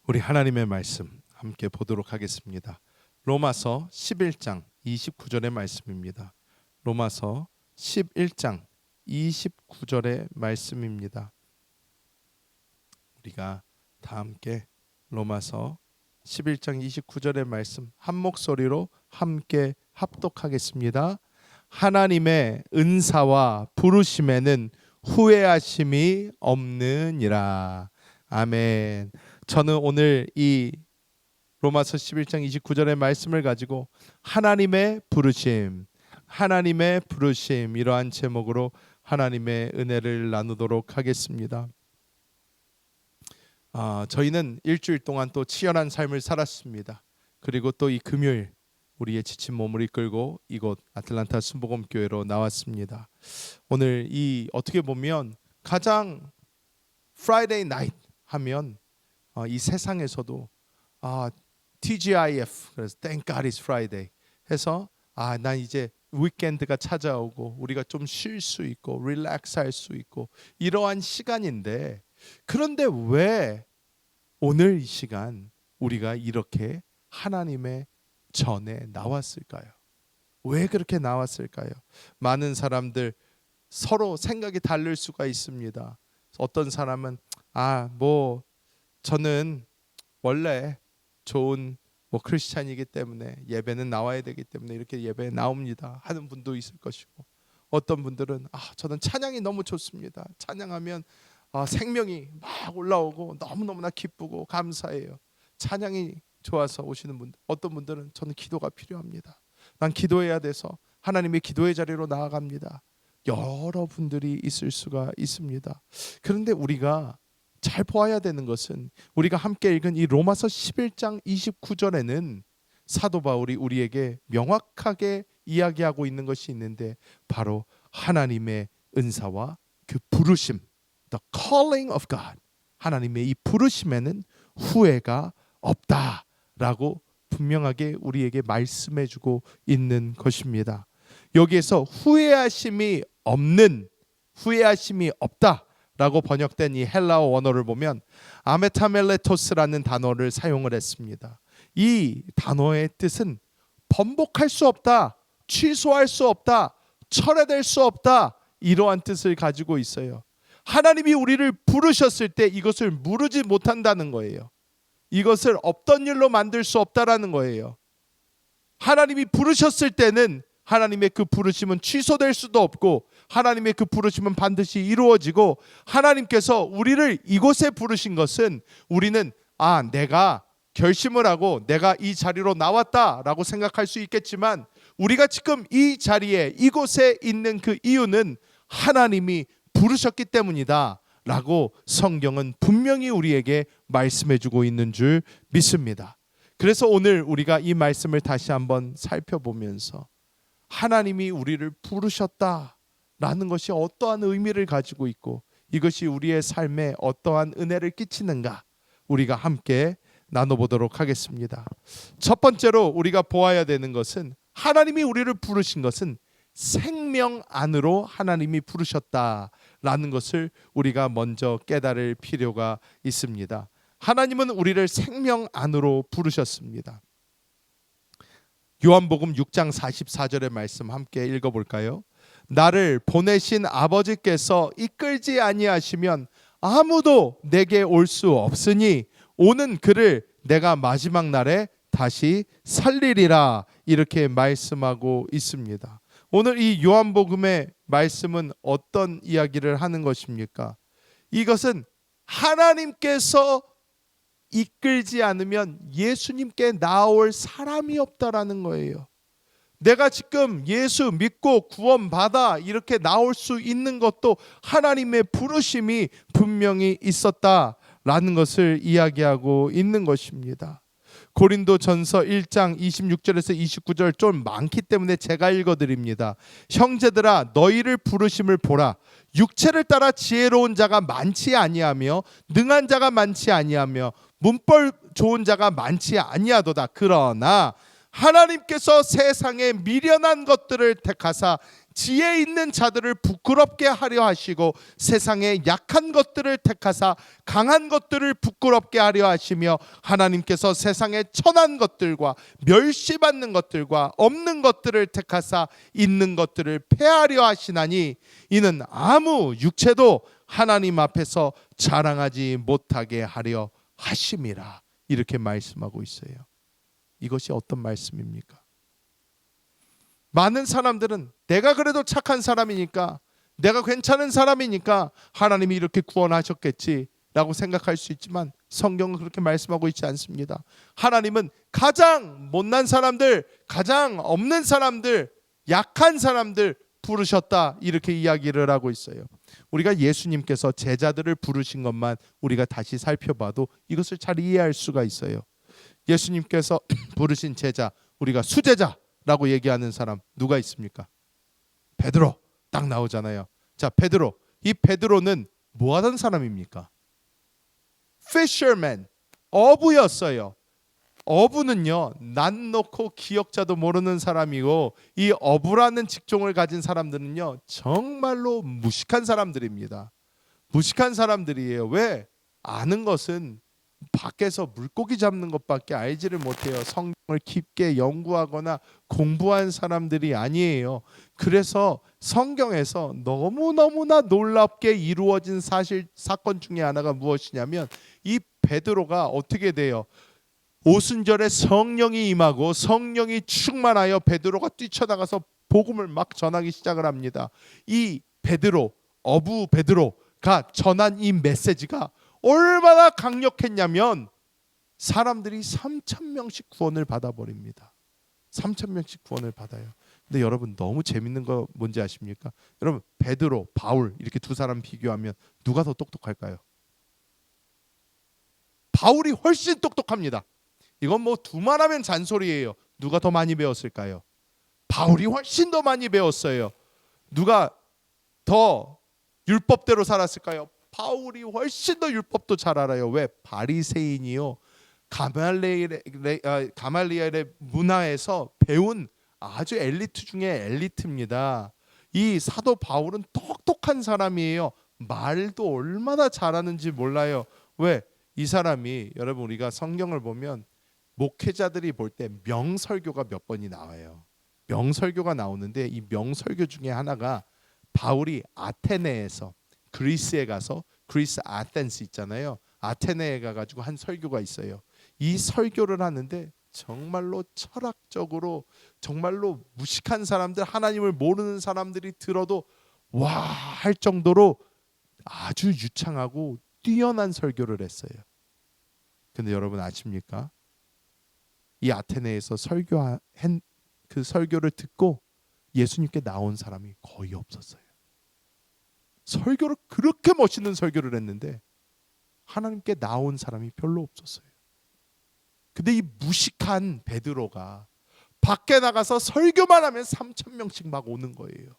우리 하나님의 말씀 함께 보도록 하겠습니다. 로마서 11장 29절의 말씀입니다. 로마서 11장 29절의 말씀입니다. 우리가 다 함께 로마서 11장 29절의 말씀 한 목소리로 함께 합독하겠습니다. 하나님의 은사와 부르심에는 후회하심이 없느니라. 아멘. 저는 오늘 이 로마서 11장 29절의 말씀을 가지고 하나님의 부르심 이러한 제목으로 하나님의 은혜를 나누도록 하겠습니다. 저희는 일주일 동안 또 치열한 삶을 살았습니다. 그리고 또 이 금요일 우리의 지친 몸을 이끌고 이곳 아틀란타 순복음교회로 나왔습니다. 오늘 이 어떻게 보면 가장 Friday night 하면 이 세상에서도 TGIF, 그래서 Thank God It's Friday 해서 난 이제 위켄드가 찾아오고 우리가 좀 쉴 수 있고 릴렉스 할 수 있고 이러한 시간인데, 그런데 왜 오늘 이 시간 우리가 이렇게 하나님의 전에 나왔을까요? 왜 그렇게 나왔을까요? 많은 사람들 서로 생각이 다를 수가 있습니다. 어떤 사람은 저는 원래 좋은 크리스찬이기 때문에 예배는 나와야 되기 때문에 이렇게 예배에 나옵니다 하는 분도 있을 것이고, 어떤 분들은 저는 찬양이 너무 좋습니다. 찬양하면 생명이 막 올라오고 너무너무나 기쁘고 감사해요. 찬양이 좋아서 오시는 분들, 어떤 분들은 저는 기도가 필요합니다. 난 기도해야 돼서 하나님의 기도의 자리로 나아갑니다. 여러 분들이 있을 수가 있습니다. 그런데 우리가 잘 보아야 되는 것은, 우리가 함께 읽은 이 로마서 11장 29절에는 사도 바울이 우리에게 명확하게 이야기하고 있는 것이 있는데, 바로 하나님의 은사와 그 부르심, The calling of God, 하나님의 이 부르심에는 후회가 없다라고 분명하게 우리에게 말씀해주고 있는 것입니다. 여기에서 후회하심이 없다 라고 번역된 이 헬라어 원어를 보면 아메타멜레토스라는 단어를 사용을 했습니다. 이 단어의 뜻은 번복할 수 없다, 취소할 수 없다, 철회될 수 없다, 이러한 뜻을 가지고 있어요. 하나님이 우리를 부르셨을 때 이것을 무르지 못한다는 거예요. 이것을 없던 일로 만들 수 없다라는 거예요. 하나님이 부르셨을 때는 하나님의 그 부르심은 취소될 수도 없고, 하나님의 그 부르심은 반드시 이루어지고, 하나님께서 우리를 이곳에 부르신 것은 우리는 내가 결심을 하고 내가 이 자리로 나왔다라고 생각할 수 있겠지만, 우리가 지금 이 자리에 이곳에 있는 그 이유는 하나님이 부르셨기 때문이다 라고 성경은 분명히 우리에게 말씀해주고 있는 줄 믿습니다. 그래서 오늘 우리가 이 말씀을 다시 한번 살펴보면서 하나님이 우리를 부르셨다라는 것이 어떠한 의미를 가지고 있고, 이것이 우리의 삶에 어떠한 은혜를 끼치는가, 우리가 함께 나눠보도록 하겠습니다. 첫 번째로 우리가 보아야 되는 것은, 하나님이 우리를 부르신 것은 생명 안으로 하나님이 부르셨다라는 것을 우리가 먼저 깨달을 필요가 있습니다. 하나님은 우리를 생명 안으로 부르셨습니다. 요한복음 6장 44절의 말씀 함께 읽어볼까요? 나를 보내신 아버지께서 이끌지 아니하시면 아무도 내게 올 수 없으니 오는 그를 내가 마지막 날에 다시 살리리라, 이렇게 말씀하고 있습니다. 오늘 이 요한복음의 말씀은 어떤 이야기를 하는 것입니까? 이것은 하나님께서 이끌지 않으면 예수님께 나올 사람이 없다라는 거예요. 내가 지금 예수 믿고 구원받아 이렇게 나올 수 있는 것도 하나님의 부르심이 분명히 있었다라는 것을 이야기하고 있는 것입니다. 고린도전서 1장 26절에서 29절 좀 많기 때문에 제가 읽어드립니다. 형제들아, 너희를 부르심을 보라. 육체를 따라 지혜로운 자가 많지 아니하며 능한 자가 많지 아니하며 문벌 좋은 자가 많지 아니하도다. 그러나 하나님께서 세상에 미련한 것들을 택하사 지혜 있는 자들을 부끄럽게 하려 하시고 세상의 약한 것들을 택하사 강한 것들을 부끄럽게 하려 하시며 하나님께서 세상의 천한 것들과 멸시받는 것들과 없는 것들을 택하사 있는 것들을 폐하려 하시나니 이는 아무 육체도 하나님 앞에서 자랑하지 못하게 하려 하심이라. 이렇게 말씀하고 있어요. 이것이 어떤 말씀입니까? 많은 사람들은 내가 그래도 착한 사람이니까, 내가 괜찮은 사람이니까 하나님이 이렇게 구원하셨겠지 라고 생각할 수 있지만 성경은 그렇게 말씀하고 있지 않습니다. 하나님은 가장 못난 사람들, 가장 없는 사람들, 약한 사람들 부르셨다, 이렇게 이야기를 하고 있어요. 우리가 예수님께서 제자들을 부르신 것만 우리가 다시 살펴봐도 이것을 잘 이해할 수가 있어요. 예수님께서 부르신 제자, 우리가 수제자라고 얘기하는 사람 누가 있습니까? 베드로 딱 나오잖아요. 자, 베드로. 이 베드로는 뭐 하던 사람입니까? fisherman, 어부였어요. 어부는요, 난 놓고 기억자도 모르는 사람이고, 이 어부라는 직종을 가진 사람들은요 정말로 무식한 사람들입니다. 무식한 사람들이에요. 왜? 아는 것은 밖에서 물고기 잡는 것밖에 알지를 못해요. 성경을 깊게 연구하거나 공부한 사람들이 아니에요. 그래서 성경에서 너무너무나 놀랍게 이루어진 사건 중에 하나가 무엇이냐면, 이 베드로가 어떻게 돼요? 오순절에 성령이 임하고 성령이 충만하여 베드로가 뛰쳐나가서 복음을 막 전하기 시작을 합니다. 이 베드로, 어부 베드로가 전한 이 메시지가 얼마나 강력했냐면 사람들이 3,000명씩 구원을 받아버립니다. 3,000명씩 구원을 받아요. 근데 여러분 너무 재밌는 거 뭔지 아십니까? 여러분 베드로, 바울 이렇게 두 사람 비교하면 누가 더 똑똑할까요? 바울이 훨씬 똑똑합니다. 이건 뭐 두말하면 잔소리예요. 누가 더 많이 배웠을까요? 바울이 훨씬 더 많이 배웠어요. 누가 더 율법대로 살았을까요? 바울이 훨씬 더 율법도 잘 알아요. 왜? 바리새인이요, 가말리엘의 문화에서 배운 아주 엘리트 중에 엘리트입니다. 이 사도 바울은 똑똑한 사람이에요. 말도 얼마나 잘하는지 몰라요. 왜? 이 사람이, 여러분 우리가 성경을 보면 목회자들이 볼 때 명설교가 몇 번이 나와요. 명설교가 나오는데 이 명설교 중에 하나가 바울이 아테네에서, 그리스에 가서, 그리스 아텐스 있잖아요. 아테네에 가가지고 한 설교가 있어요. 이 설교를 하는데 정말로 철학적으로 정말로 무식한 사람들, 하나님을 모르는 사람들이 들어도 와 할 정도로 아주 유창하고 뛰어난 설교를 했어요. 근데 여러분 아십니까? 이 아테네에서 설교한 그 설교를 듣고 예수님께 나온 사람이 거의 없었어요. 설교를 그렇게 멋있는 설교를 했는데 하나님께 나온 사람이 별로 없었어요. 근데 이 무식한 베드로가 밖에 나가서 설교만 하면 3,000명씩 막 오는 거예요.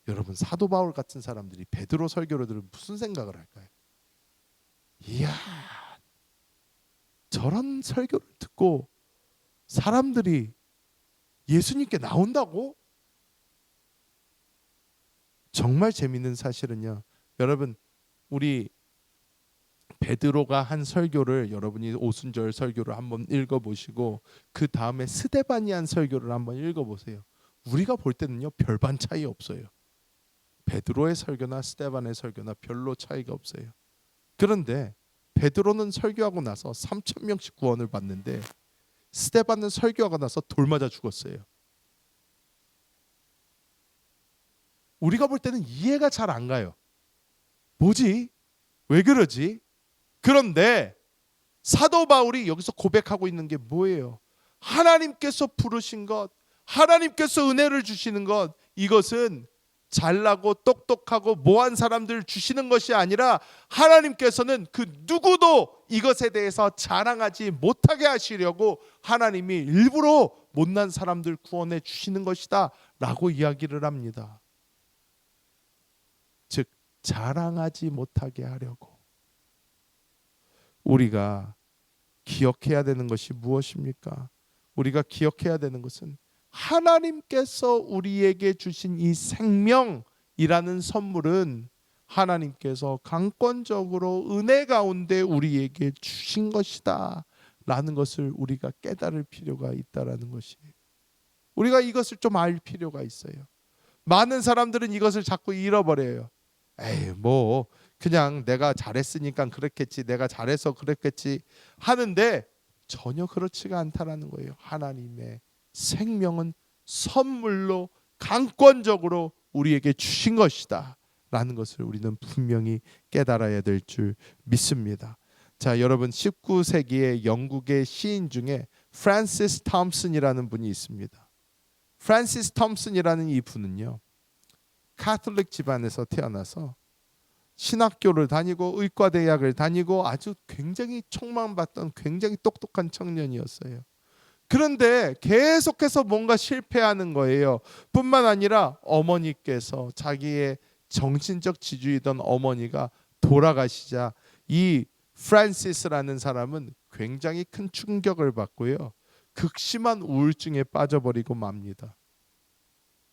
여러분 사도 바울 같은 사람들이 베드로 설교를 들으면 무슨 생각을 할까요? 이야, 저런 설교를 듣고 사람들이 예수님께 나온다고? 정말 재밌는 사실은요, 여러분 우리 베드로가 한 설교를 여러분이 오순절 설교를 한번 읽어보시고 그 다음에 스데반이 한 설교를 한번 읽어보세요. 우리가 볼 때는요 별반 차이 없어요. 베드로의 설교나 스데반의 설교나 별로 차이가 없어요. 그런데 베드로는 설교하고 나서 3,000명씩 구원을 받는데 스데반은 설교하고 나서 돌 맞아 죽었어요. 우리가 볼 때는 이해가 잘 안 가요. 뭐지? 왜 그러지? 그런데 사도 바울이 여기서 고백하고 있는 게 뭐예요? 하나님께서 부르신 것, 하나님께서 은혜를 주시는 것, 이것은 잘나고 똑똑하고 모한 사람들 주시는 것이 아니라 하나님께서는 그 누구도 이것에 대해서 자랑하지 못하게 하시려고 하나님이 일부러 못난 사람들 구원해 주시는 것이다 라고 이야기를 합니다. 즉 자랑하지 못하게 하려고. 우리가 기억해야 되는 것이 무엇입니까? 우리가 기억해야 되는 것은 하나님께서 우리에게 주신 이 생명이라는 선물은 하나님께서 강권적으로 은혜 가운데 우리에게 주신 것이다 라는 것을 우리가 깨달을 필요가 있다라는 것이에요. 우리가 이것을 좀 알 필요가 있어요. 많은 사람들은 이것을 자꾸 잃어버려요. 에이, 뭐 그냥 내가 잘했으니까 그렇겠지, 내가 잘해서 그랬겠지 하는데 전혀 그렇지가 않다라는 거예요. 하나님의 생명은 선물로 강권적으로 우리에게 주신 것이다 라는 것을 우리는 분명히 깨달아야 될 줄 믿습니다. 자, 여러분, 19세기의 영국의 시인 중에 프란시스 톰슨이라는 분이 있습니다. 프란시스 톰슨이라는 이 분은요, 카톨릭 집안에서 태어나서 신학교를 다니고 의과대학을 다니고 아주 굉장히 촉망받던 굉장히 똑똑한 청년이었어요. 그런데 계속해서 뭔가 실패하는 거예요. 뿐만 아니라 어머니께서, 자기의 정신적 지주이던 어머니가 돌아가시자 이 프란시스라는 사람은 굉장히 큰 충격을 받고요, 극심한 우울증에 빠져버리고 맙니다.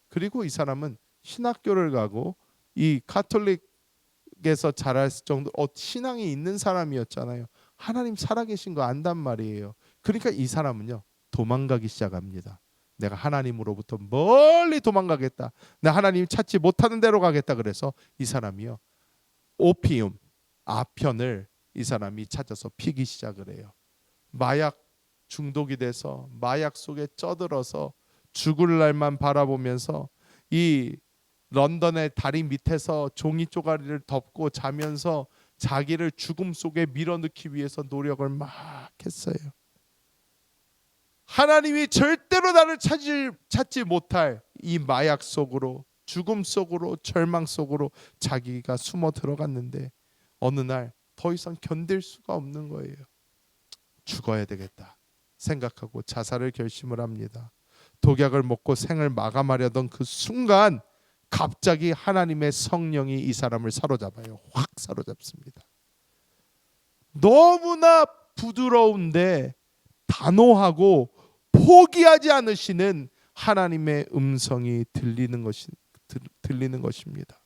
그리고 이 사람은 신학교를 가고 이 카톨릭에서 자랄 정도 신앙이 있는 사람이었잖아요. 하나님 살아계신 거 안단 말이에요. 그러니까 이 사람은요, 도망가기 시작합니다. 내가 하나님으로부터 멀리 도망가겠다. 나 하나님 찾지 못하는 데로 가겠다. 그래서 이 사람이요, 오피움, 아편을 이 사람이 찾아서 피기 시작을 해요. 마약 중독이 돼서 마약 속에 쩌들어서 죽을 날만 바라보면서 이 런던의 다리 밑에서 종이 쪼가리를 덮고 자면서 자기를 죽음 속에 밀어넣기 위해서 노력을 막 했어요. 하나님이 절대로 나를 찾지 못할 이 마약 속으로, 죽음 속으로, 절망 속으로 자기가 숨어 들어갔는데 어느 날 더 이상 견딜 수가 없는 거예요. 죽어야 되겠다 생각하고 자살을 결심을 합니다. 독약을 먹고 생을 마감하려던 그 순간 갑자기 하나님의 성령이 이 사람을 사로잡아요. 확 사로잡습니다. 너무나 부드러운데 단호하고 포기하지 않으시는 하나님의 음성이 들리는 것입니다.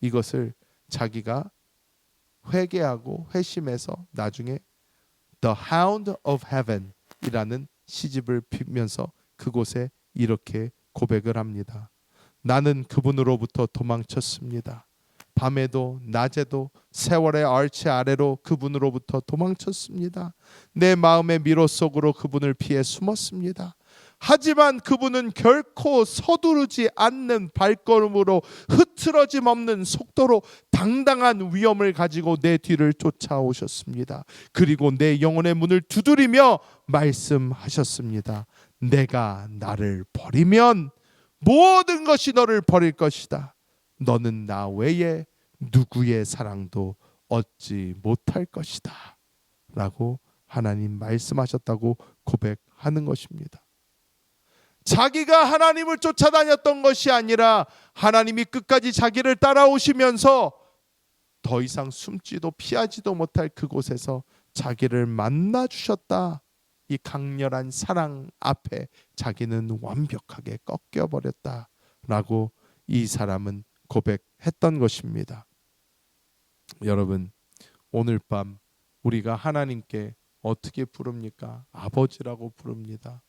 이것을 자기가 회개하고 회심해서 나중에 The Hound of Heaven 이라는 시집을 피면서 그곳에 이렇게 고백을 합니다. 나는 그분으로부터 도망쳤습니다. 밤에도 낮에도 세월의 얼치 아래로 그분으로부터 도망쳤습니다. 내 마음의 미로 속으로 그분을 피해 숨었습니다. 하지만 그분은 결코 서두르지 않는 발걸음으로 흐트러짐 없는 속도로 당당한 위엄을 가지고 내 뒤를 쫓아오셨습니다. 그리고 내 영혼의 문을 두드리며 말씀하셨습니다. 내가 나를 버리면 모든 것이 너를 버릴 것이다. 너는 나 외에 누구의 사랑도 얻지 못할 것이다 라고 하나님 말씀하셨다고 고백하는 것입니다. 자기가 하나님을 쫓아다녔던 것이 아니라 하나님이 끝까지 자기를 따라오시면서 더 이상 숨지도 피하지도 못할 그곳에서 자기를 만나 주셨다. 이 강렬한 사랑 앞에 자기는 완벽하게 꺾여버렸다라고 이 사람은 고백했던 것입니다. 여러분, 오늘 밤 우리가 하나님께 어떻게 부릅니까? 아버지라고 부릅니다.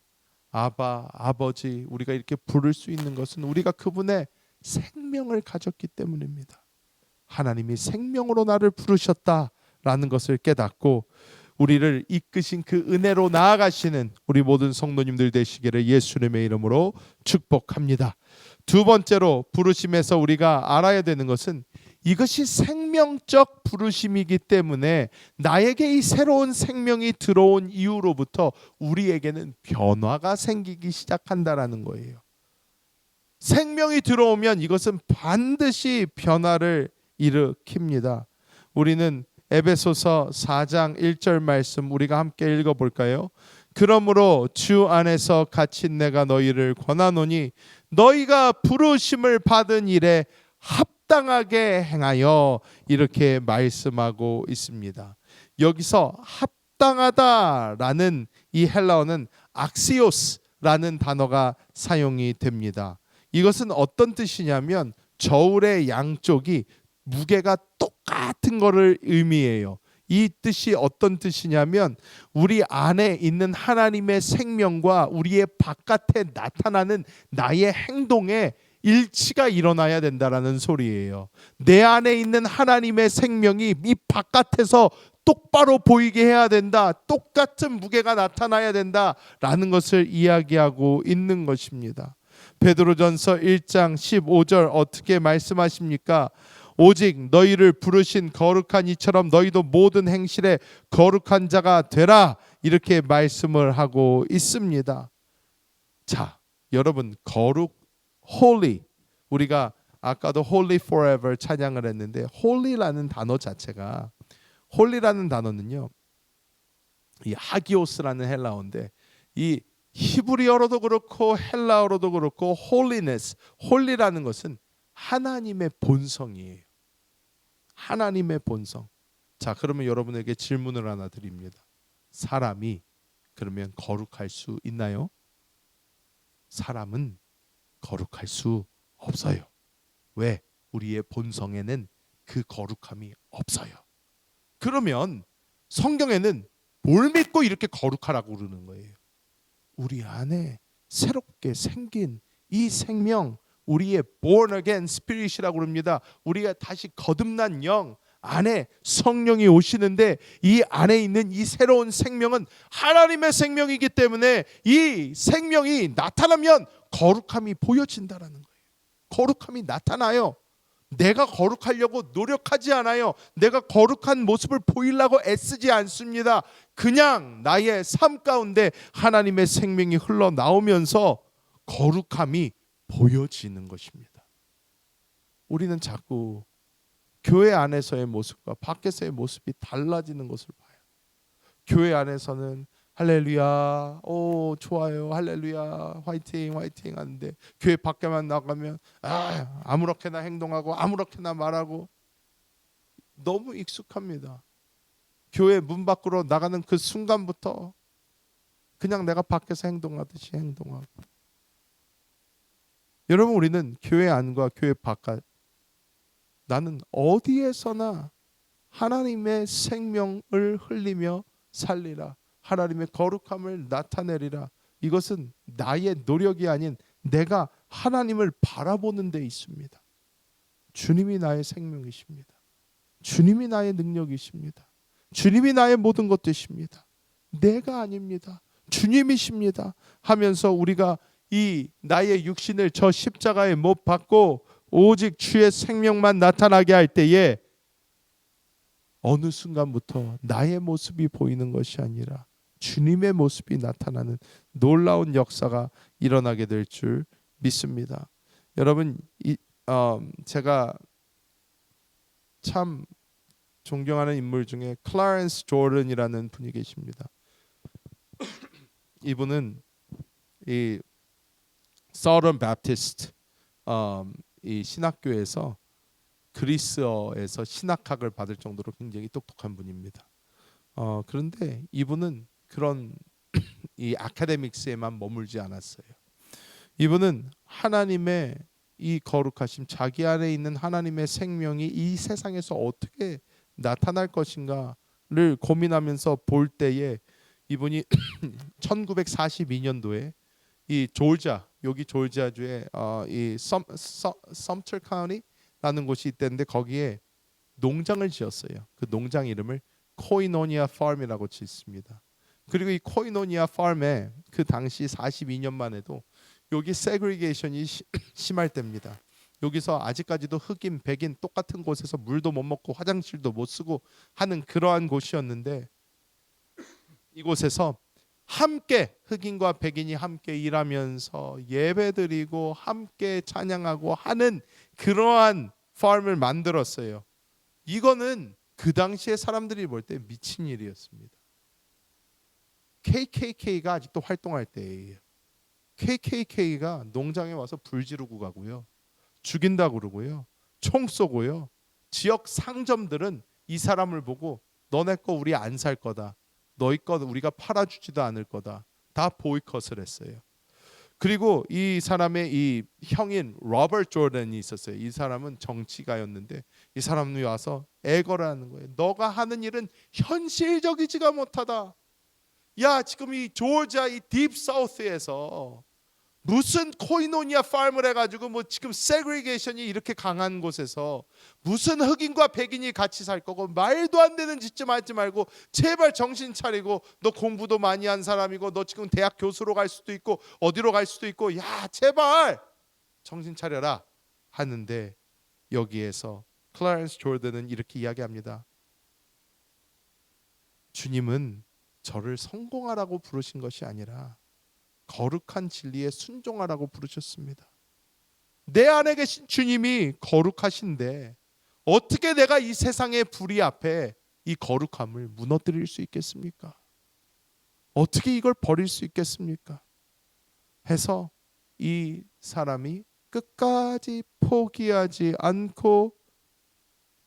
아바, 아버지, 우리가 이렇게 부를 수 있는 것은 우리가 그분의 생명을 가졌기 때문입니다. 하나님이 생명으로 나를 부르셨다라는 것을 깨닫고 우리를 이끄신 그 은혜로 나아가시는 우리 모든 성도님들 되시기를 예수님의 이름으로 축복합니다. 두 번째로 부르심에서 우리가 알아야 되는 것은 이것이 생명적 부르심이기 때문에 나에게 이 새로운 생명이 들어온 이후로부터 우리에게는 변화가 생기기 시작한다라는 거예요. 생명이 들어오면 이것은 반드시 변화를 일으킵니다. 우리는 에베소서 4장 1절 말씀 우리가 함께 읽어볼까요? 그러므로 주 안에서 갇힌 내가 너희를 권하노니 너희가 부르심을 받은 일에 합당하게 행하여, 이렇게 말씀하고 있습니다. 여기서 합당하다라는 이 헬라어는 악시오스라는 라는 단어가 사용이 됩니다. 이것은 어떤 뜻이냐면 저울의 양쪽이 무게가 똑같은 것을 의미해요. 이 뜻이 어떤 뜻이냐면 우리 안에 있는 하나님의 생명과 우리의 바깥에 나타나는 나의 행동에 일치가 일어나야 된다라는 소리예요. 내 안에 있는 하나님의 생명이 이 바깥에서 똑바로 보이게 해야 된다. 똑같은 무게가 나타나야 된다라는 것을 이야기하고 있는 것입니다. 베드로전서 1장 15절 어떻게 말씀하십니까? 오직 너희를 부르신 거룩한 이처럼 너희도 모든 행실에 거룩한 자가 되라, 이렇게 말씀을 하고 있습니다. 자, 여러분, 거룩, holy, 우리가 아까도 holy forever 찬양을 했는데 holy라는 단어 자체가, holy라는 단어는요, 이 하기오스라는 헬라어인데 이 히브리어로도 그렇고 헬라어로도 그렇고 holiness, holy라는 것은 하나님의 본성이에요. 하나님의 본성. 자, 그러면 여러분에게 질문을 하나 드립니다. 사람이 그러면 거룩할 수 있나요? 사람은 거룩할 수 없어요. 왜? 우리의 본성에는 그 거룩함이 없어요. 그러면 성경에는 뭘 믿고 이렇게 거룩하라고 그러는 거예요? 우리 안에 새롭게 생긴 이 생명, 우리의 born again spirit이라고 그럽니다. 우리가 다시 거듭난 영 안에 성령이 오시는데 이 안에 있는 이 새로운 생명은 하나님의 생명이기 때문에 이 생명이 나타나면 거룩함이 보여진다라는 거예요. 거룩함이 나타나요. 내가 거룩하려고 노력하지 않아요. 내가 거룩한 모습을 보이려고 애쓰지 않습니다. 그냥 나의 삶 가운데 하나님의 생명이 흘러나오면서 거룩함이 보여지는 것입니다. 우리는 자꾸 교회 안에서의 모습과 밖에서의 모습이 달라지는 것을 봐요. 교회 안에서는 할렐루야, 오 좋아요, 할렐루야, 화이팅, 화이팅 하는데 교회 밖에만 나가면 아무렇게나 행동하고 아무렇게나 말하고 너무 익숙합니다. 교회 문 밖으로 나가는 그 순간부터 그냥 내가 밖에서 행동하듯이 행동하고. 여러분, 우리는 교회 안과 교회 바깥, 나는 어디에서나 하나님의 생명을 흘리며 살리라, 하나님의 거룩함을 나타내리라. 이것은 나의 노력이 아닌 내가 하나님을 바라보는 데 있습니다. 주님이 나의 생명이십니다. 주님이 나의 능력이십니다. 주님이 나의 모든 것 되십니다. 내가 아닙니다. 주님이십니다 하면서 우리가 이 나의 육신을 저 십자가에 못 박고 오직 주의 생명만 나타나게 할 때에 어느 순간부터 나의 모습이 보이는 것이 아니라 주님의 모습이 나타나는 놀라운 역사가 일어나게 될 줄 믿습니다. 여러분, 제가 참 존경하는 인물 중에 클라렌스 조던이라는 분이 계십니다. 이분은 이 서던 바프티스트 이 신학교에서 그리스어에서 신학학을 받을 정도로 굉장히 똑똑한 분입니다. 그런데 이분은 그런 이 아카데믹스에만 머물지 않았어요. 이분은 하나님의 이 거룩하심, 자기 안에 있는 하나님의 생명이 이 세상에서 어떻게 나타날 것인가를 고민하면서 볼 때에 이분이 1942년도에 이 조지아, 여기 조지아주에 이 섬터 카운티라는 곳이 있는데 거기에 농장을 지었어요. 그 농장 이름을 코이노니아 팜이라고 짓습니다. 그리고 이 코이노니아 팜에 그 당시 42년만 해도 여기 세그리게이션이 심할 때입니다. 여기서 아직까지도 흑인, 백인 똑같은 곳에서 물도 못 먹고 화장실도 못 쓰고 하는 그러한 곳이었는데 이곳에서 함께 흑인과 백인이 함께 일하면서 예배드리고 함께 찬양하고 하는 그러한 팜을 만들었어요. 이거는 그 당시에 사람들이 볼 때 미친 일이었습니다. KKK가 아직도 활동할 때예요. KKK가 농장에 와서 불 지르고 가고요, 죽인다고 그러고요, 총 쏘고요. 지역 상점들은 이 사람을 보고 너네 거 우리 안 살 거다, 너희 거 우리가 팔아주지도 않을 거다, 다 보이콧을 했어요. 그리고 이 사람의 이 형인 로버트 조던이 있었어요. 이 사람은 정치가였는데 이 사람이 와서 애걸을 하는 거예요. 너가 하는 일은 현실적이지가 못하다. 야, 지금 이 조지아 이 딥 사우스에서 무슨 코이노니아 팜을 해가지고 뭐 지금 세그리게이션이 이렇게 강한 곳에서 무슨 흑인과 백인이 같이 살 거고, 말도 안 되는 짓 좀 하지 말고 제발 정신 차리고, 너 공부도 많이 한 사람이고 너 지금 대학 교수로 갈 수도 있고 어디로 갈 수도 있고, 야 제발 정신 차려라 하는데, 여기에서 클래런스 조던은 이렇게 이야기합니다. 주님은 저를 성공하라고 부르신 것이 아니라 거룩한 진리에 순종하라고 부르셨습니다. 내 안에 계신 주님이 거룩하신데 어떻게 내가 이 세상의 불의 앞에 이 거룩함을 무너뜨릴 수 있겠습니까? 어떻게 이걸 버릴 수 있겠습니까? 해서 이 사람이 끝까지 포기하지 않고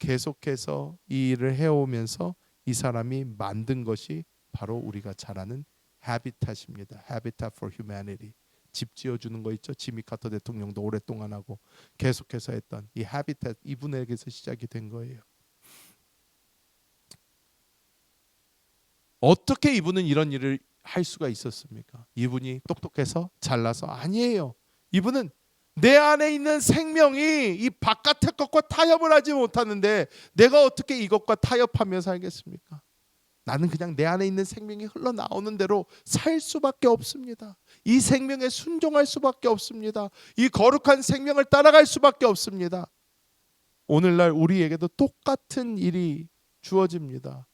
계속해서 이 일을 해오면서 이 사람이 만든 것이 바로 우리가 잘 아는 하비tat입니다. Habitat for Humanity. 집 지어주는 거 있죠. 지미 카터 대통령도 오랫동안 하고 계속해서 했던 이 하비tat, 이분에게서 시작이 된 거예요. 어떻게 이분은 이런 일을 할 수가 있었습니까? 이분이 똑똑해서 잘나서? 아니에요. 이분은 내 안에 있는 생명이 이 바깥의 것과 타협을 하지 못하는데 내가 어떻게 이것과 타협하며 살겠습니까? 나는 그냥 내 안에 있는 생명이 흘러나오는 대로 살 수밖에 없습니다. 이 생명에 순종할 수밖에 없습니다. 이 거룩한 생명을 따라갈 수밖에 없습니다. 오늘날 우리에게도 똑같은 일이 주어집니다.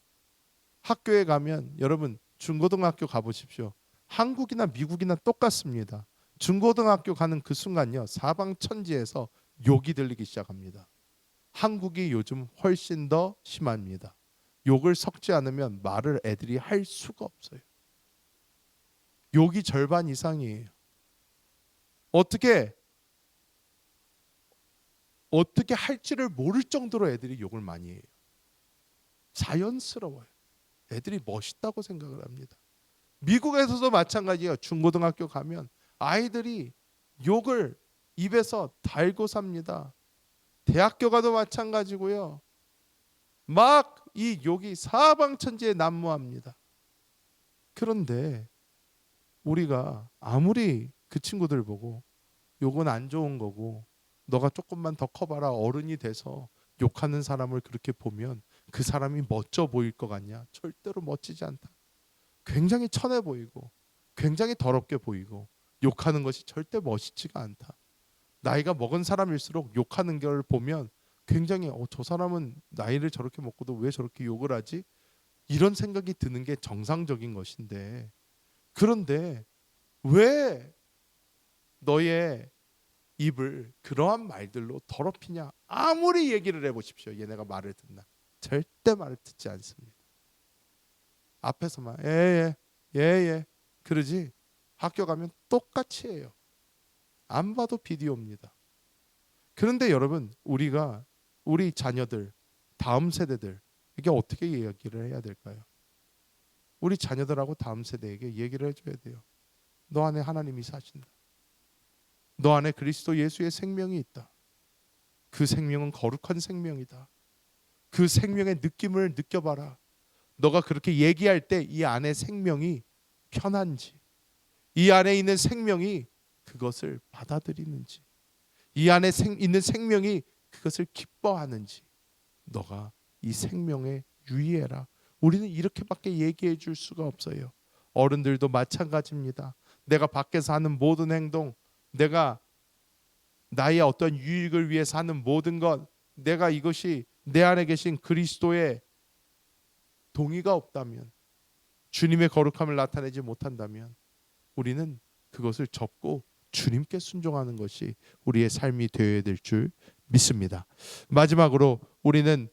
학교에 가면, 여러분 중고등학교 가보십시오. 한국이나 미국이나 똑같습니다. 중고등학교 가는 그 순간요, 사방천지에서 욕이 들리기 시작합니다. 한국이 요즘 훨씬 더 심합니다. 욕을 섞지 않으면 말을 애들이 할 수가 없어요. 욕이 절반 이상이에요. 어떻게 할지를 모를 정도로 애들이 욕을 많이 해요. 자연스러워요. 애들이 멋있다고 생각을 합니다. 미국에서도 마찬가지예요. 중고등학교 가면 아이들이 욕을 입에서 달고 삽니다. 대학교 가도 마찬가지고요. 막 이 욕이 사방천지에 난무합니다. 그런데 우리가 아무리 그 친구들 보고 욕은 안 좋은 거고 너가 조금만 더 커봐라 어른이 돼서 욕하는 사람을 그렇게 보면 그 사람이 멋져 보일 것 같냐? 절대로 멋지지 않다. 굉장히 천해 보이고 굉장히 더럽게 보이고 욕하는 것이 절대 멋있지가 않다. 나이가 먹은 사람일수록 욕하는 걸 보면 굉장히 저 사람은 나이를 저렇게 먹고도 왜 저렇게 욕을 하지? 이런 생각이 드는 게 정상적인 것인데, 그런데 왜 너의 입을 그러한 말들로 더럽히냐? 아무리 얘기를 해보십시오. 얘네가 말을 듣나? 절대 말을 듣지 않습니다. 앞에서만 예예 그러지 학교 가면 똑같이 해요. 안 봐도 비디오입니다. 그런데 여러분, 우리 자녀들, 다음 세대들, 이게 어떻게 이야기를 해야 될까요? 우리 자녀들하고 다음 세대에게 얘기를 해줘야 돼요. 너 안에 하나님이 사신다. 너 안에 그리스도 예수의 생명이 있다. 그 생명은 거룩한 생명이다. 그 생명의 느낌을 느껴봐라. 너가 그렇게 얘기할 때 이 안에 생명이 편한지, 이 안에 있는 생명이 그것을 받아들이는지, 이 안에 있는 생명이 그것을 기뻐하는지 너가 이 생명에 유의해라. 우리는 이렇게밖에 얘기해 줄 수가 없어요. 어른들도 마찬가지입니다. 내가 밖에서 하는 모든 행동, 내가 나의 어떤 유익을 위해서 하는 모든 것, 내가 이것이 내 안에 계신 그리스도의 동의가 없다면, 주님의 거룩함을 나타내지 못한다면 우리는 그것을 접고 주님께 순종하는 것이 우리의 삶이 되어야 될 줄 믿습니다. 마지막으로 우리는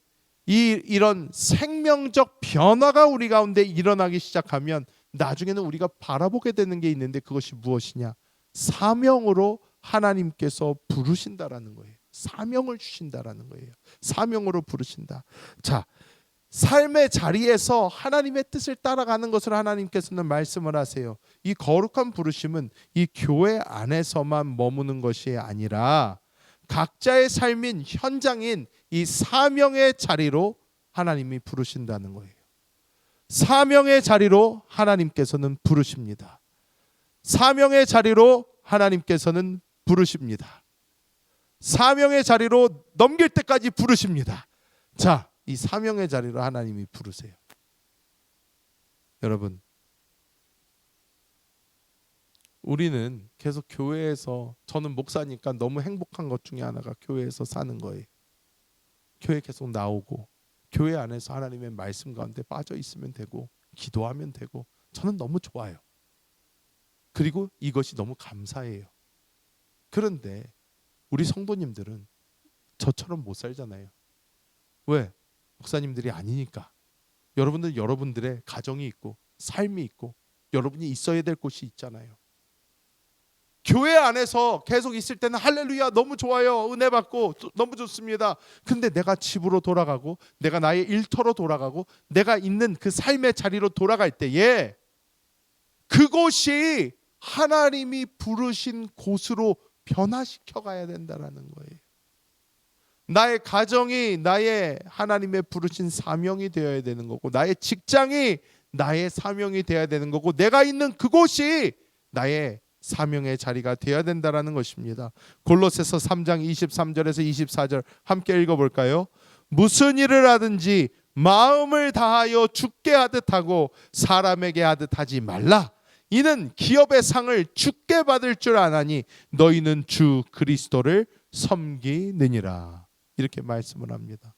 이런 생명적 변화가 우리 가운데 일어나기 시작하면 나중에는 우리가 바라보게 되는 게 있는데, 그것이 무엇이냐? 사명으로 하나님께서 부르신다라는 거예요. 사명을 주신다라는 거예요. 사명으로 부르신다. 자, 삶의 자리에서 하나님의 뜻을 따라가는 것을 하나님께서는 말씀을 하세요. 이 거룩한 부르심은 이 교회 안에서만 머무는 것이 아니라 각자의 삶인 현장인 이 사명의 자리로 하나님이 부르신다는 거예요. 사명의 자리로 하나님께서는 부르십니다. 사명의 자리로 하나님께서는 부르십니다. 사명의 자리로 넘길 때까지 부르십니다. 자, 이 사명의 자리로 하나님이 부르세요. 여러분, 우리는 계속 교회에서, 저는 목사니까 너무 행복한 것 중에 하나가 교회에서 사는 거예요. 교회 계속 나오고 교회 안에서 하나님의 말씀 가운데 빠져 있으면 되고 기도하면 되고, 저는 너무 좋아요. 그리고 이것이 너무 감사해요. 그런데 우리 성도님들은 저처럼 못 살잖아요. 왜? 목사님들이 아니니까. 여러분들 여러분들의 가정이 있고 삶이 있고 여러분이 있어야 될 곳이 있잖아요. 교회 안에서 계속 있을 때는 할렐루야 너무 좋아요, 은혜 받고 너무 좋습니다. 근데 내가 집으로 돌아가고 내가 나의 일터로 돌아가고 내가 있는 그 삶의 자리로 돌아갈 때에 그곳이 하나님이 부르신 곳으로 변화시켜 가야 된다라는 거예요. 나의 가정이 나의 하나님의 부르신 사명이 되어야 되는 거고, 나의 직장이 나의 사명이 되어야 되는 거고, 내가 있는 그곳이 나의 사명의 자리가 되어야 된다라는 것입니다. 골로새서 3장 23절에서 24절 함께 읽어볼까요? 무슨 일을 하든지 마음을 다하여 주께 하듯 하고 사람에게 하듯 하지 말라. 이는 기업의 상을 주께 받을 줄 아나니 너희는 주 그리스도를 섬기느니라. 이렇게 말씀을 합니다.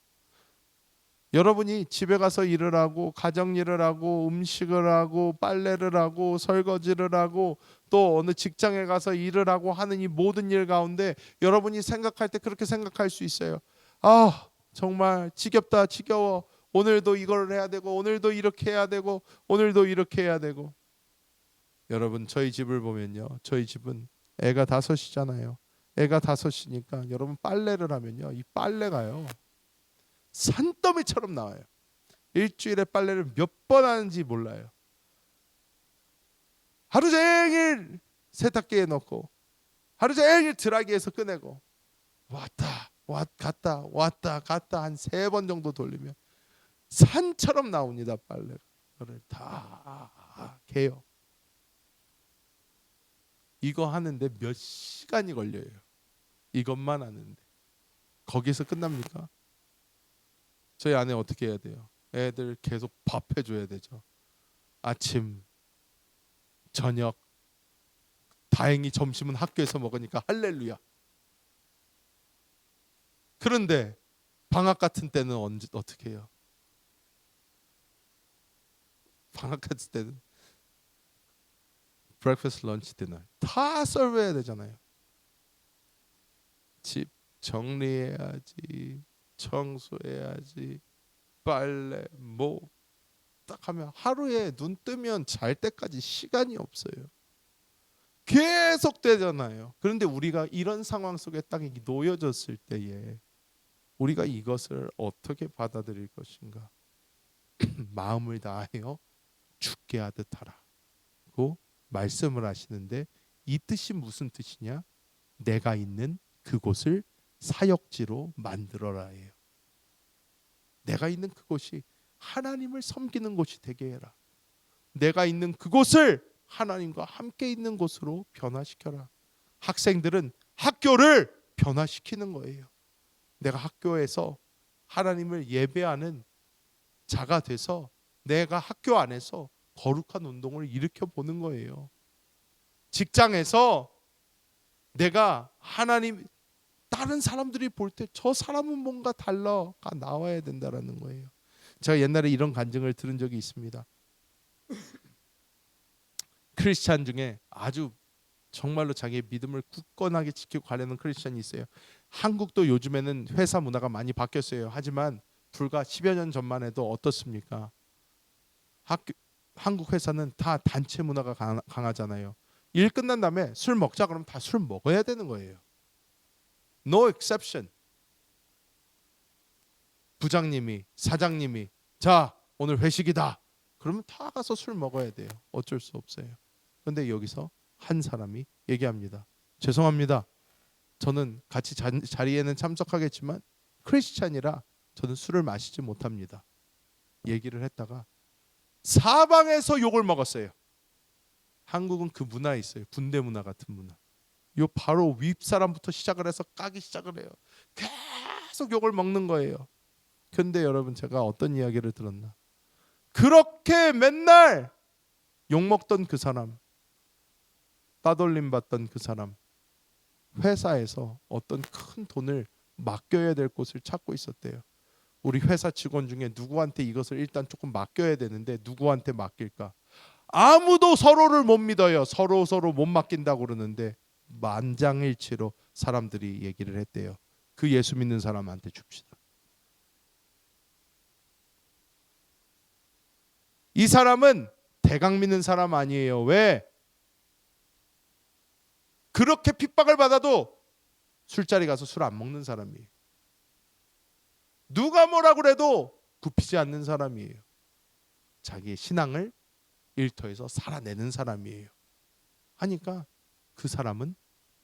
여러분이 집에 가서 일을 하고 가정 일을 하고 음식을 하고 빨래를 하고 설거지를 하고 또 어느 직장에 가서 일을 하고 하는 이 모든 일 가운데 여러분이 생각할 때 그렇게 생각할 수 있어요. 아, 정말 지겹다, 지겨워. 오늘도 이걸 해야 되고 오늘도 이렇게 해야 되고 오늘도 이렇게 해야 되고. 여러분, 저희 집을 보면요, 저희 집은 애가 5이잖아요. 애가 5이니까 여러분 빨래를 하면요, 이 빨래가요 산더미처럼 나와요. 일주일에 빨래를 몇 번 하는지 몰라요. 하루 종일 세탁기에 넣고 하루 종일 드라이기에서 꺼내고 갔다 왔다 갔다 한 3번 정도 돌리면 산처럼 나옵니다. 빨래를 다 개요. 이거 하는데 몇 시간이 걸려요. 이것만 하는데. 거기서 끝납니까? 저희 아내 어떻게 해야 돼요? 애들 계속 밥 해줘야 되죠. 아침, 저녁. 다행히 점심은 학교에서 먹으니까 할렐루야. 그런데 방학 같은 때는 어떻게 해요? 방학 같은 때는 브렉퍼스트, 런치, 디너 다 서브해야 되잖아요. 집 정리해야지, 청소해야지, 빨래 뭐 딱 하면 하루에 눈 뜨면 잘 때까지 시간이 없어요. 계속 되잖아요. 그런데 우리가 이런 상황 속에 딱 놓여졌을 때에 우리가 이것을 어떻게 받아들일 것인가? 마음을 다하여 죽게 하듯 하라고 말씀을 하시는데, 이 뜻이 무슨 뜻이냐? 내가 있는 그곳을 사역지로 만들어라예요. 내가 있는 그곳이 하나님을 섬기는 곳이 되게 해라. 내가 있는 그곳을 하나님과 함께 있는 곳으로 변화시켜라. 학생들은 학교를 변화시키는 거예요. 내가 학교에서 하나님을 예배하는 자가 돼서 내가 학교 안에서 거룩한 운동을 일으켜 보는 거예요. 직장에서 내가 하나님, 다른 사람들이 볼 때 저 사람은 뭔가 달라가 나와야 된다라는 거예요. 제가 옛날에 이런 간증을 들은 적이 있습니다. 크리스찬 중에 아주 정말로 자기의 믿음을 굳건하게 지키고 가려는 크리스찬이 있어요. 한국도 요즘에는 회사 문화가 많이 바뀌었어요. 하지만 불과 10여 년 전만 해도 어떻습니까? 한국 회사는 다 단체 문화가 강하잖아요. 일 끝난 다음에 술 먹자 그러면 다 술 먹어야 되는 거예요. No exception. 부장님이, 사장님이 자, 오늘 회식이다. 그러면 다 가서 술 먹어야 돼요. 어쩔 수 없어요. 그런데 여기서 한 사람이 얘기합니다. 죄송합니다. 저는 같이 자리에는 참석하겠지만 크리스찬이라 저는 술을 마시지 못합니다. 얘기를 했다가 사방에서 욕을 먹었어요. 한국은 그 문화에 있어요. 군대 문화 같은 문화. 요 바로 윗사람부터 시작을 해서 까기 시작을 해요. 계속 욕을 먹는 거예요. 근데 여러분, 제가 어떤 이야기를 들었나? 그렇게 맨날 욕먹던 그 사람, 따돌림 받던 그 사람, 회사에서 어떤 큰 돈을 맡겨야 될 곳을 찾고 있었대요. 우리 회사 직원 중에 누구한테 이것을 일단 조금 맡겨야 되는데 누구한테 맡길까? 아무도 서로를 못 믿어요. 서로 못 맡긴다고 그러는데 만장일치로 사람들이 얘기를 했대요. 그 예수 믿는 사람한테 줍시다. 이 사람은 대강 믿는 사람 아니에요. 왜? 그렇게 핍박을 받아도 술자리 가서 술 안 먹는 사람이에요. 누가 뭐라 그래도 굽히지 않는 사람이에요. 자기의 신앙을 일터에서 살아내는 사람이에요. 하니까 그 사람은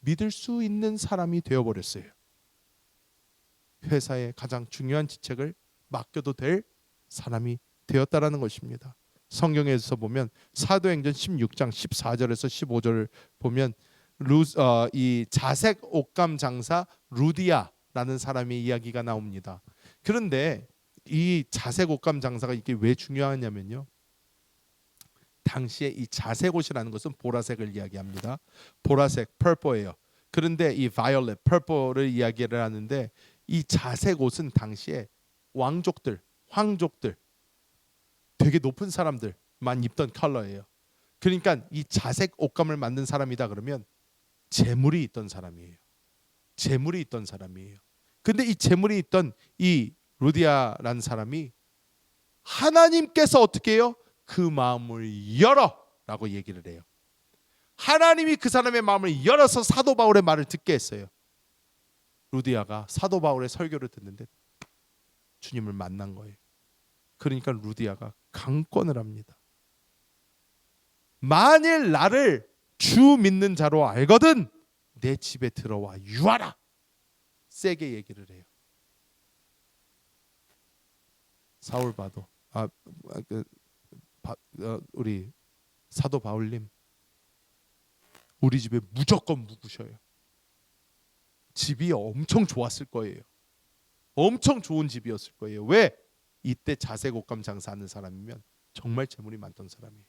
믿을 수 있는 사람이 되어버렸어요. 회사의 가장 중요한 직책을 맡겨도 될 사람이 되었다라는 것입니다. 성경에서 보면 사도행전 16장 14절에서 15절을 보면 이 자색 옷감 장사 루디아라는 사람의 이야기가 나옵니다. 그런데 이 자색 옷감 장사가 이게 왜 중요하냐면요. 당시에 이 자색 옷이라는 것은 보라색을 이야기합니다. 보라색, purple예요. 그런데 이 violet, purple를 이야기를 하는데 이 자색 옷은 당시에 왕족들, 황족들, 되게 높은 사람들만 입던 컬러예요. 그러니까 이 자색 옷감을 만든 사람이다 그러면 재물이 있던 사람이에요. 재물이 있던 사람이에요. 근데 이 재물이 있던 이 루디아라는 사람이 하나님께서 어떻게 해요? 그 마음을 열어라고 얘기를 해요. 하나님이 그 사람의 마음을 열어서 사도 바울의 말을 듣게 했어요. 루디아가 사도 바울의 설교를 듣는데 주님을 만난 거예요. 그러니까 루디아가 강권을 합니다. 만일 나를 주 믿는 자로 알거든 내 집에 들어와 유하라. 세게 얘기를 해요. 사울 봐도 우리 사도 바울님 우리 집에 무조건 묵으셔요. 집이 엄청 좋았을 거예요. 엄청 좋은 집이었을 거예요. 왜? 이때 자색 옷감 장사하는 사람이면 정말 재물이 많던 사람이에요.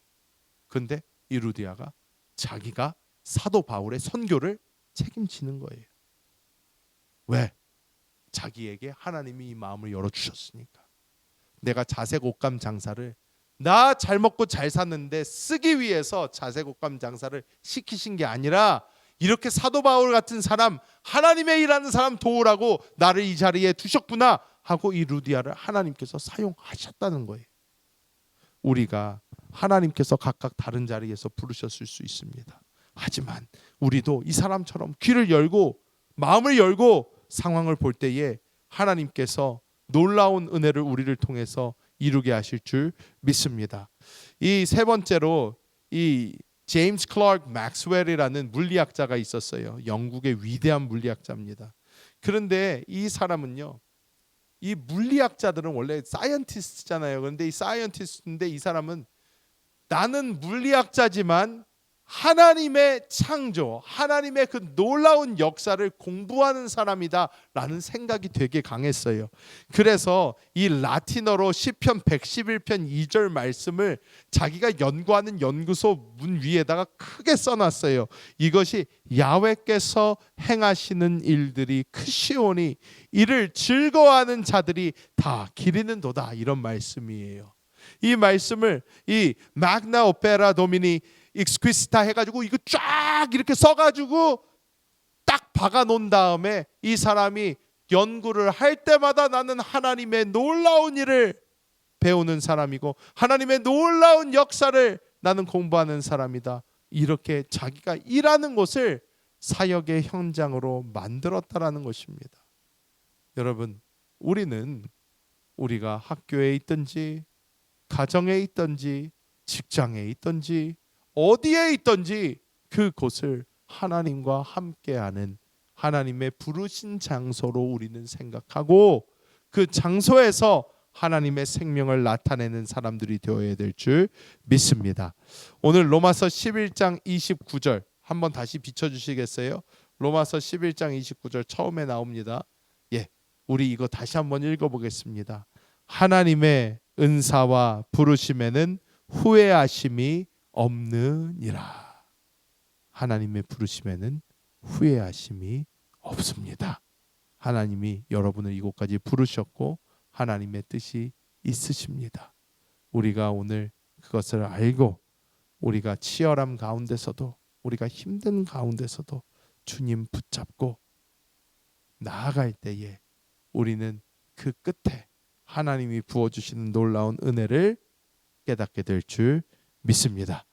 그런데 이 루디아가 자기가 사도 바울의 선교를 책임지는 거예요. 왜? 자기에게 하나님이 이 마음을 열어주셨으니까. 내가 자색 옷감 장사를 나 잘 먹고 잘 사는데 쓰기 위해서 자색 옷감 장사를 시키신 게 아니라 이렇게 사도 바울 같은 사람, 하나님의 일하는 사람 도우라고 나를 이 자리에 두셨구나 하고 이 루디아를 하나님께서 사용하셨다는 거예요. 우리가 하나님께서 각각 다른 자리에서 부르셨을 수 있습니다. 하지만 우리도 이 사람처럼 귀를 열고 마음을 열고 상황을 볼 때에 하나님께서 놀라운 은혜를 우리를 통해서 이루게 하실 줄 믿습니다. 이 세 번째로 이 제임스 클라크 맥스웰이라는 물리학자가 있었어요. 영국의 위대한 물리학자입니다. 그런데 이 사람은요, 이 물리학자들은 원래 사이언티스트잖아요. 그런데 이 사이언티스트인데 이 사람은 나는 물리학자지만 하나님의 창조, 하나님의 그 놀라운 역사를 공부하는 사람이다라는 생각이 되게 강했어요. 그래서 이 라틴어로 시편 111편 2절 말씀을 자기가 연구하는 연구소 문 위에다가 크게 써놨어요. 이것이 야훼께서 행하시는 일들이 크시오니 이를 즐거워하는 자들이 다 기리는도다, 이런 말씀이에요. 이 말씀을 이 magna opera domini exquisita 해가지고 이거 쫙 이렇게 써가지고 딱 박아놓은 다음에 이 사람이 연구를 할 때마다 나는 하나님의 놀라운 일을 배우는 사람이고 하나님의 놀라운 역사를 나는 공부하는 사람이다, 이렇게 자기가 일하는 곳을 사역의 현장으로 만들었다라는 것입니다. 여러분, 우리는 우리가 학교에 있든지 가정에 있든지 직장에 있든지 어디에 있든지 그곳을 하나님과 함께하는 하나님의 부르신 장소로 우리는 생각하고 그 장소에서 하나님의 생명을 나타내는 사람들이 되어야 될 줄 믿습니다. 오늘 로마서 11장 29절 한번 다시 비춰주시겠어요? 로마서 11장 29절 처음에 나옵니다. 예, 우리 이거 다시 한번 읽어보겠습니다. 하나님의 은사와 부르심에는 후회하심이 없느니라. 하나님의 부르심에는 후회하심이 없습니다. 하나님이 여러분을 이곳까지 부르셨고 하나님의 뜻이 있으십니다. 우리가 오늘 그것을 알고 우리가 치열함 가운데서도 우리가 힘든 가운데서도 주님 붙잡고 나아갈 때에 우리는 그 끝에 하나님이 부어주시는 놀라운 은혜를 깨닫게 될 줄 믿습니다.